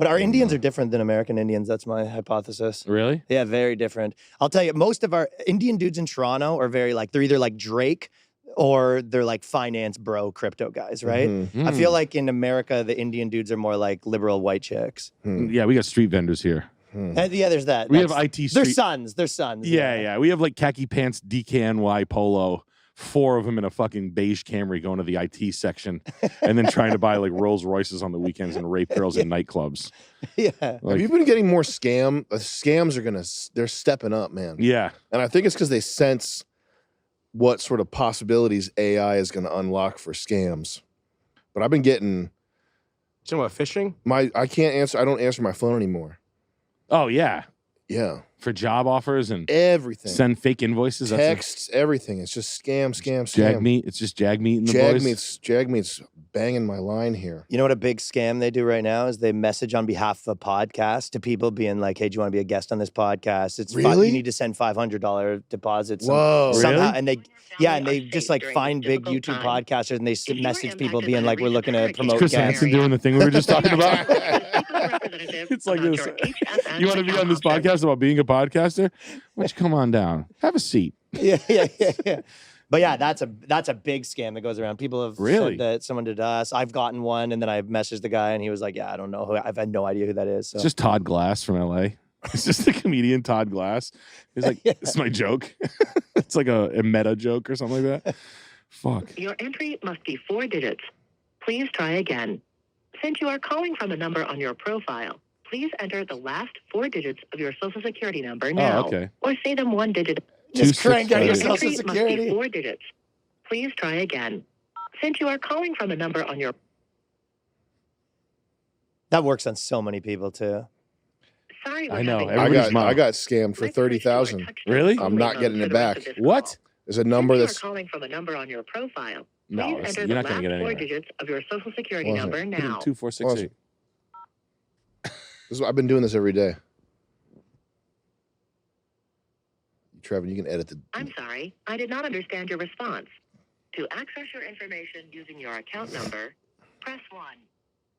But our Indians are different than American Indians. That's my hypothesis. Really? Yeah, very different. I'll tell you, most of our Indian dudes in Toronto are very like, they're either like Drake or they're like finance bro crypto guys, right? I feel like in America, the Indian dudes are more like liberal white chicks. Yeah, we got street vendors here. Yeah, there's that. We have IT street. They're sons. They're sons. Yeah. We have like khaki pants, DKNY polo. 4 of them in a fucking beige Camry going to the IT section and then trying to buy like Rolls Royces on the weekends and rape girls in nightclubs. Yeah. Have you been getting more scams are they're stepping up, man. Yeah. And I think it's because they sense what sort of possibilities AI is going to unlock for scams. But I've been getting... You know what, phishing? I don't answer my phone anymore. Oh, yeah. Yeah. For job offers and everything. Send fake invoices. Texts, everything. It's just scam. Jag meat. It's just Jag meat in the boys. Jag meat's banging my line here. You know what a big scam they do right now is they message on behalf of a podcast to people being like, hey, do you want to be a guest on this podcast? It's really? You need to send $500 deposits. Whoa. Somehow, Really? And they just like find big YouTube podcasters and they message people being like, we're looking to promote Chris guests. Hansen doing the thing we were just talking about. It's like this. You want to be on this podcast about being a podcaster? Why don't you come on down? Have a seat. Yeah. But yeah, that's a big scam that goes around. People have said that someone did us. I've gotten one, and then I messaged the guy, and he was like, "Yeah, I don't know. I've had no idea who that is." So. It's just Todd Glass from LA. It's just the comedian Todd Glass. He's like, "It's my joke." It's like a meta joke or something like that. Fuck. Your entry must be 4 digits. Please try again. Since you are calling from a number on your profile, please enter the last 4 digits of your social security number now. Oh, okay. Or say them 1 digit. Just crank out your Your social entry must be security. 4 digits. Please try again. Since you are calling from a number on your... That works on so many people too. Sorry, I know. I got scammed for $30,000. Really? I'm not getting it back. What? There's a number Since that's... you are calling from a number on your profile, No, please it's- enter you're the not going last to get 4 anywhere. digits of your social security Wasn't number it? now. 2468. I've been doing this every day. Trevor, you can edit the... I'm sorry, I did not understand your response. To access your information using your account number, press 1.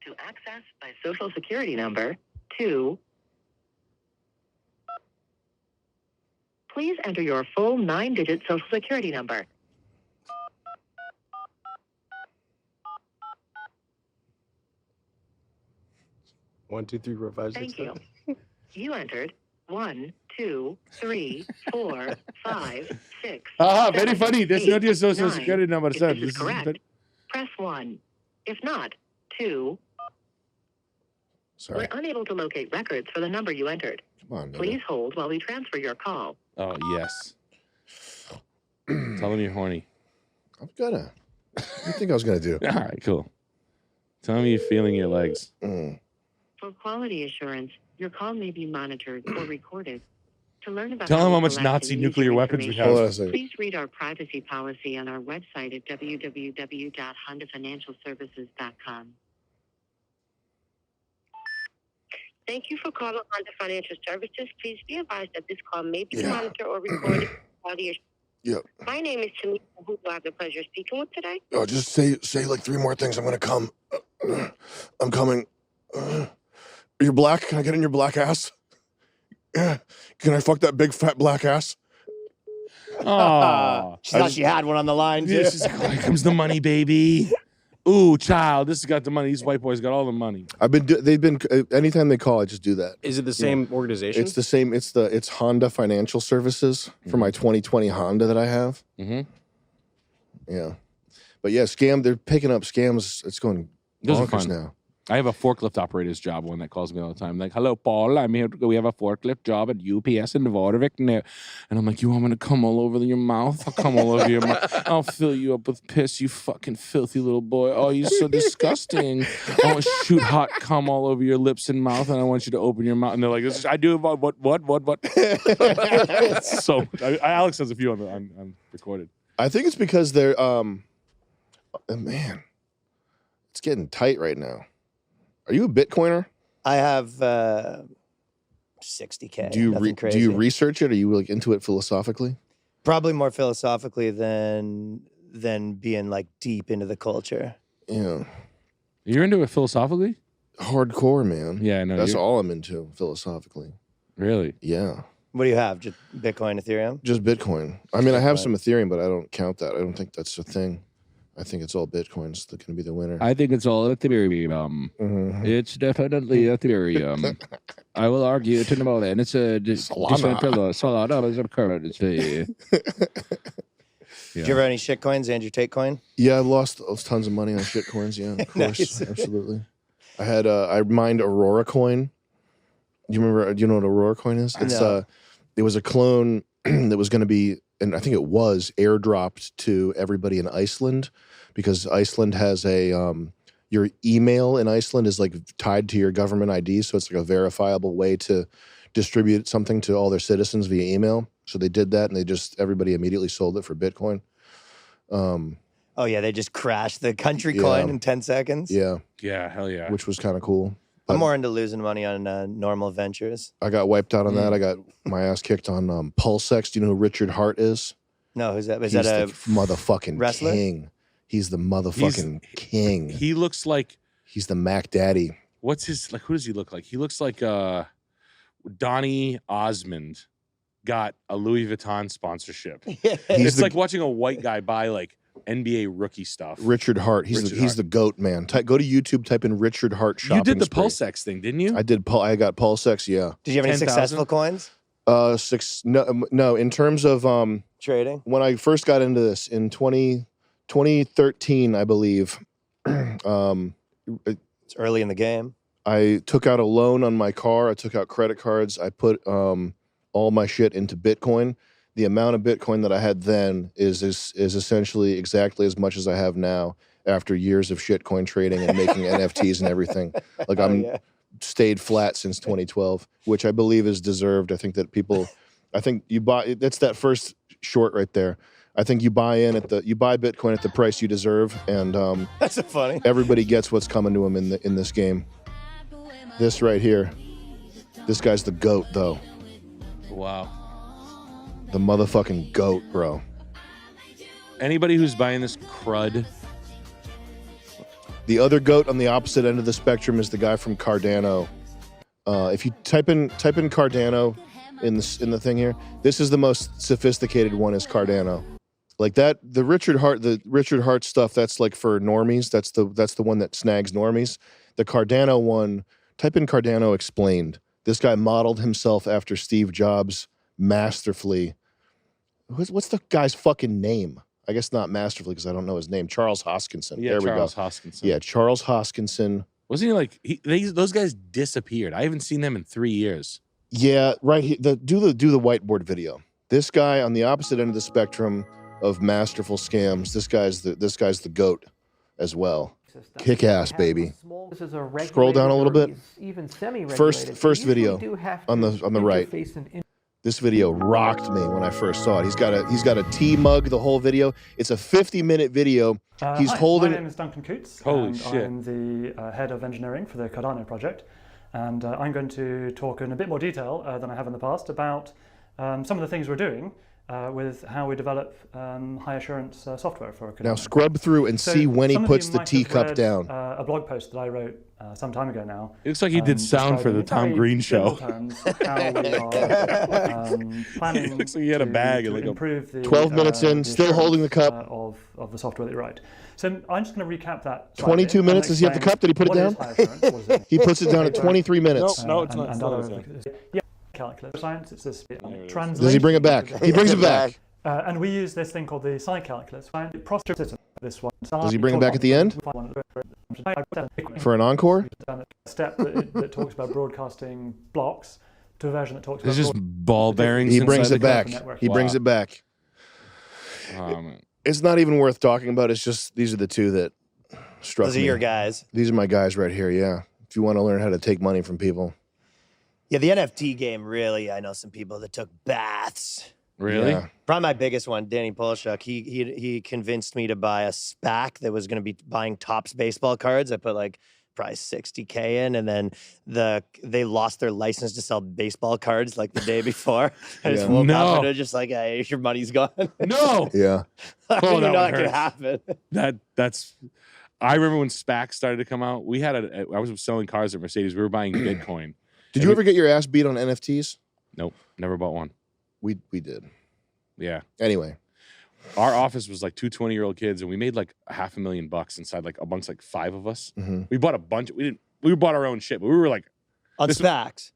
To access by social security number, 2. Please enter your full 9-digit social security number. One, two, three, four, five, six, Thank you. seven. You entered 1, 2, 3, 4, 5, 6. Very 7, funny. That's 8, not your social 9. security number, If sir. this is correct, press 1. If not, 2. Sorry. We're unable to locate records for the number you entered. Come on, Please hold while we transfer your call. Oh, yes. Tell them you're horny. I'm gonna. What do you think I was gonna do? All right, cool. Tell them you're feeling your legs. For quality assurance, your call may be monitored or recorded. To learn about Tell them we how much collect Nazi and use nuclear your weapons we information, Hold on a second. Please read our privacy policy on our website at www.hondafinancialservices.com. Thank you for calling Honda Financial Services. Please be advised that this call may be monitored or recorded for quality assurance. Yeah. My name is Tamika. Who do I have the pleasure of speaking with today? Oh, just say like 3 more things. I'm gonna come. I'm coming. You're black. Can I get in your black ass? Can I fuck that big fat black ass? Oh, She thought she had one on the line too. yeah, she's like, here comes the money, baby. Ooh, child, this has got the money. These white boys got all the money. They've been, anytime they call, I just do that. Is it the same organization? It's the same. It's Honda Financial Services for my 2020 Honda that I have. Mm-hmm. Yeah. But yeah, they're picking up scams. It's going Those are bonkers fun. now. I have a forklift operator's job, one that calls me all the time. Like, hello, Paul, I'm here. We have a forklift job at UPS in Watervik. And I'm like, you want me to come all over your mouth? I'll come all over your mouth. I'll fill you up with piss, you fucking filthy little boy. Oh, you're so disgusting. I want to shoot hot cum all over your lips and mouth, and I want you to open your mouth. And they're like, I do what? So, Alex has a few on recorded. I think it's because they're, man, it's getting tight right now. Are you a Bitcoiner? I have 60K. Do you research it? Are you like into it philosophically? Probably more philosophically than being like deep into the culture. Yeah. You're into it philosophically? Hardcore, man. Yeah, I know. That's all I'm into philosophically. Really? Yeah. What do you have? Just Bitcoin, Ethereum? Just Bitcoin. I mean, I have some Ethereum, but I don't count that. I don't think that's a thing. I think it's all Bitcoin's that can be the winner. I think it's all Ethereum. It's definitely Ethereum. I will argue it in a moment. It's a Solana is a currency. Did you ever have any shit coins? Andrew Tate coin? Yeah, I've lost tons of money on shit coins. Yeah, of course, absolutely. I had I mined Aurora coin. Do you know what Aurora coin is? It's it was a clone that was going to be, and I think it was airdropped to everybody in Iceland, because Iceland has a your email in Iceland is like tied to your government ID, so it's like a verifiable way to distribute something to all their citizens via email. So they did that, and everybody immediately sold it for Bitcoin. Oh yeah, they just crashed the country coin in 10 seconds. Yeah. Yeah, hell yeah. Which was kind of cool. I'm more into losing money on normal ventures. I got wiped out on that. I got my ass kicked on Pulsex. Do you know who Richard Hart is? No, who's that? Is He's that a the motherfucking wrestler? king? He's the motherfucking king. He looks like, He's the Mac Daddy. what's his, like, who does he look like? He looks like Donny Osmond got a Louis Vuitton sponsorship. It's like watching a white guy buy like NBA rookie stuff. Richard Hart. He's the GOAT, man. Go to YouTube, type in Richard Hart shopping You did the spree. Pulsex thing, didn't you? I did. I got Pulsex, yeah. Did you have any 10,000? successful coins? No, in terms of Trading? when I first got into this in 2013, I believe, It's early in the game. I took out a loan on my car. I took out credit cards. I put all my shit into Bitcoin. The amount of Bitcoin that I had then is essentially exactly as much as I have now after years of shitcoin trading and making NFTs and everything. Like stayed flat since 2012, which I believe is deserved. I think you buy, that's that first short right there. I think you buy Bitcoin at the price you deserve, and That's so funny. everybody gets what's coming to them in this game. This right here, this guy's the GOAT though. Wow. The motherfucking GOAT, bro. Anybody who's buying this crud. The other GOAT on the opposite end of the spectrum is the guy from Cardano. If you type in Cardano in the thing here, this is the most sophisticated one, is Cardano. Like that, the Richard Hart stuff, that's like for normies. That's the one that snags normies. The Cardano one, type in Cardano explained. This guy modeled himself after Steve Jobs masterfully. What's the guy's fucking name? I guess not masterfully because I don't know his name. Charles Hoskinson. Yeah, there we Charles go. Hoskinson. Yeah, Charles Hoskinson. Wasn't he like, those guys disappeared. I haven't seen them in 3 years. Yeah, right here. Do the whiteboard video. This guy on the opposite end of the spectrum of masterful scams. This guy's the GOAT as well. Kick ass, baby. Scroll down a little bit. First video on the right. This video rocked me when I first saw it. He's got a tea mug the whole video. It's a 50-minute video. He's holding. My name is Duncan Coots. Holy shit. I'm the head of engineering for the Cardano project, and I'm going to talk in a bit more detail than I have in the past about some of the things we're doing with how we develop high assurance software for Cardano. Now scrub through and see when he puts the teacup down. A blog post that I wrote some time ago now. It looks like he did sound for the Tom Green show. How we are planning It looks like he had a bag and like improve the 12 minutes in, still holding the cup. Of the software that you write. So I'm just going to recap that. 22 minutes. Does he have the cup? Did he put it down? He puts it down at 23 minutes. No, it's not. Yeah, calculus science. It's this translation. Does he bring it back? He brings it back. And we use this thing called the psi calculus. This one. Does he bring it back at the end? For an encore? A step that talks about broadcasting blocks to a version that talks about. There's just ball bearings. He brings inside it the back. cup? He brings it back. It's not even worth talking about. It's just these are the two that struck me. Those are your guys. These are my guys right here, yeah. If you want to learn how to take money from people. Yeah, the NFT game, really, I know some people that took baths. Really? Yeah. Probably my biggest one, Danny Polshuk. He convinced me to buy a SPAC that was going to be buying Topps baseball cards. I put like probably $60K in, and then they lost their license to sell baseball cards like the day before. I just woke up and they're just like, hey, your money's gone. No. Yeah. I didn't that know that would could hurt. happen. That's. I remember when SPACs started to come out. I was selling cars at Mercedes. We were buying Bitcoin. Did you ever get your ass beat on NFTs? Nope, never bought one. We did. Yeah. Anyway, our office was like two 20-year-old kids, and we made like $500,000 inside, like amongst like 5 of us. We bought a bunch. We bought our own shit, but we were like on SPACs.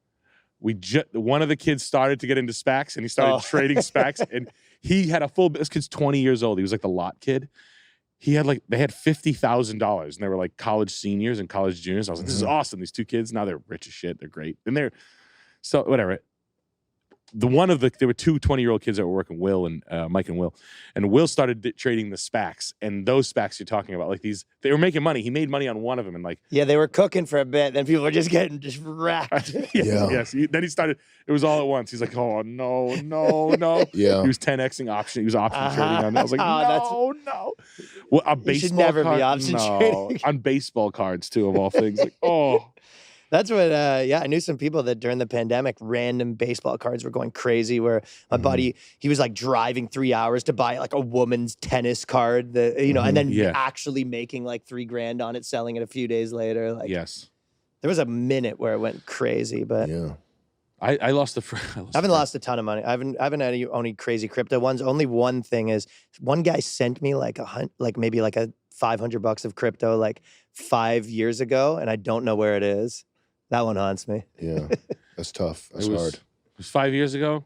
One of the kids started to get into SPACs, and he started trading SPACs, and he had this kid's 20 years old. He was like the lot kid. They had $50,000, and they were like college seniors and college juniors. I was like, this is awesome. These 2 kids, now they're rich as shit. They're great. And so whatever. There were 2 20-year-old kids that were working, Will and Mike and Will. And Will started trading the SPACs. And those SPACs you're talking about, like they were making money. He made money on one of them. And like, yeah, they were cooking for a bit. Then people were just getting racked. Yes. Then he started, it was all at once. He's like, oh, no. Yeah. He was 10Xing option. He was option trading on that. I was like, no. Well, a baseball should never card? be option trading. On baseball cards, too, of all things. Like, oh. That's what, I knew some people that during the pandemic, random baseball cards were going crazy where my buddy, he was like driving 3 hours to buy like a woman's tennis card, and then actually making like $3,000 on it, selling it a few days later. Like, yes. There was a minute where it went crazy, but yeah. I lost I haven't lost a ton of money. I haven't had any crazy crypto ones. Only one thing is one guy sent me maybe like a $500 of crypto like 5 years ago, and I don't know where it is. That one haunts me. Yeah, that's tough. That's hard. It was 5 years ago.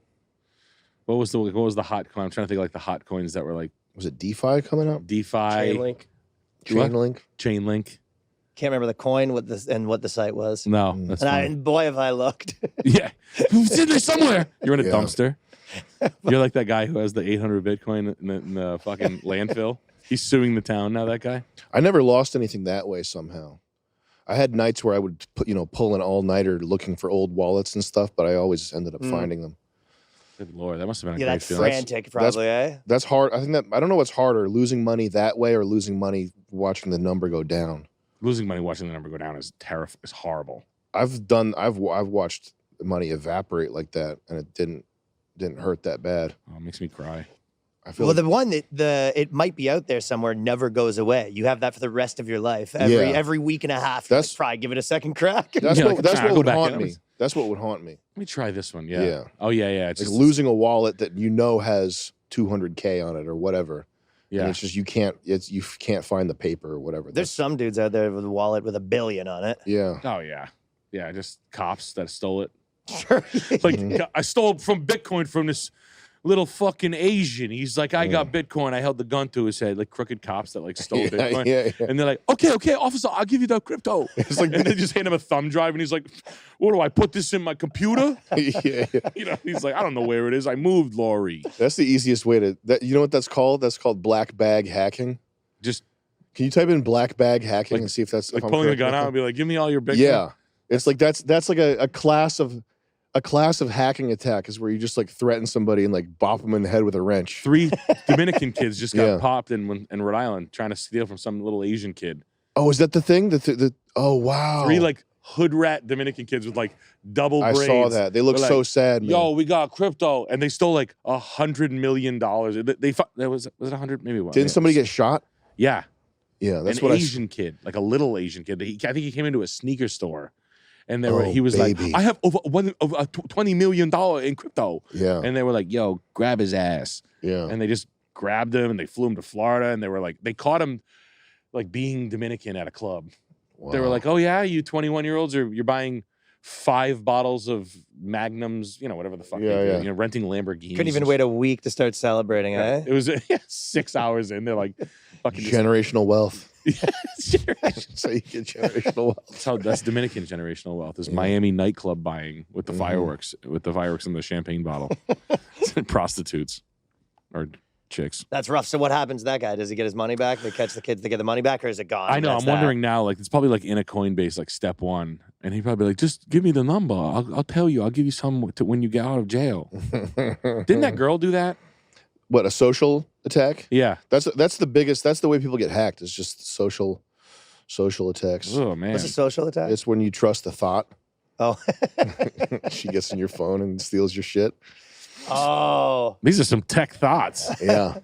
What was the hot coin? I'm trying to think like the hot coins that were like. Was it DeFi coming up? DeFi. Chainlink. Chainlink. Can't remember the coin what the site was. No, that's and boy, have I looked. Yeah, it's in there somewhere. You're in a dumpster. You're like that guy who has the 800 Bitcoin in the fucking landfill. He's suing the town now. That guy. I never lost anything that way somehow. I had nights where I would pull an all-nighter looking for old wallets and stuff, but I always ended up finding them. Good Lord, that must have been a great that's feeling. frantic, probably, That's hard. I don't know what's harder, losing money that way or losing money watching the number go down. Losing money watching the number go down is is horrible. I've watched money evaporate like that, and it didn't hurt that bad. Oh, it makes me cry. I feel the one that it might be out there somewhere never goes away. You have that for the rest of your life. Every week and a half, that's probably give it a second crack. That's what would haunt me. Let That's what would haunt me. me try this one. Yeah. Yeah. Oh yeah. It's like losing a wallet that has 200K on it or whatever. Yeah. And it's just you can't find the paper or whatever. There's some dudes out there with a wallet with $1 billion on it. Yeah. Oh yeah. Yeah. Just cops that stole it. Sure. Like I stole from Bitcoin from this little fucking Asian. He's like, I got Bitcoin. I held the gun to his head, like crooked cops that like stole Bitcoin. Yeah. And they're like, okay, officer, I'll give you the crypto. It's like, and they just hand him a thumb drive, and he's like, what do I put this in my computer? Yeah. He's like, I don't know where it is. I moved, Lori. That's the easiest way to. You know what that's called? That's called black bag hacking. Just Can you type in black bag hacking and see if that's like if I'm pulling a correct gun with out that? and be like, give me all your Bitcoin. Yeah, it's like that's like a class of hacking attack is where you just like threaten somebody and like bop them in the head with a wrench. 3 Dominican kids just got popped in Rhode Island trying to steal from some little Asian kid. Oh, is that the thing? Oh wow. 3 like hood rat Dominican kids with like double braids. I saw that. They look They're so like, sad, man. Yo, we got crypto, and they stole like $100 million. There was it 100? Maybe what? Didn't somebody get shot? Yeah, Yeah, that's an what Asian kid, like a little Asian kid. I think he came into a sneaker store, and Oh, he was baby. like, I have over $20 million in crypto. Yeah, And they were like, yo, grab his ass. yeah. And they just grabbed him, and they flew him to Florida, and they were like, they caught him like being Dominican at a club. Wow. They were like, oh yeah, you 21-year-olds you're buying 5 bottles of Magnums, whatever the fuck Yeah, they do, yeah. renting Lamborghinis. Couldn't even wait a week to start celebrating, eh? It was 6 hours in. They're like, fucking generational wealth. generation. So you get generational wealth. That's Dominican generational wealth. Is Miami nightclub buying with the fireworks, in the champagne bottle, prostitutes or chicks. That's rough. So what happens to that guy? Does he get his money back? They catch the kids, they get the money back, or is it gone? I know. That's I'm wondering now. Like it's probably like in a Coinbase, like step 1, and he'd probably be like, just give me the number. I'll tell you. I'll give you some when you get out of jail. Didn't that girl do that? What, a social attack? Yeah. That's the biggest. That's the way people get hacked. Is just social attacks. Oh man. What's a social attack? It's when you trust the thought. Oh. She gets in your phone and steals your shit. Oh. These are some tech thoughts. Yeah.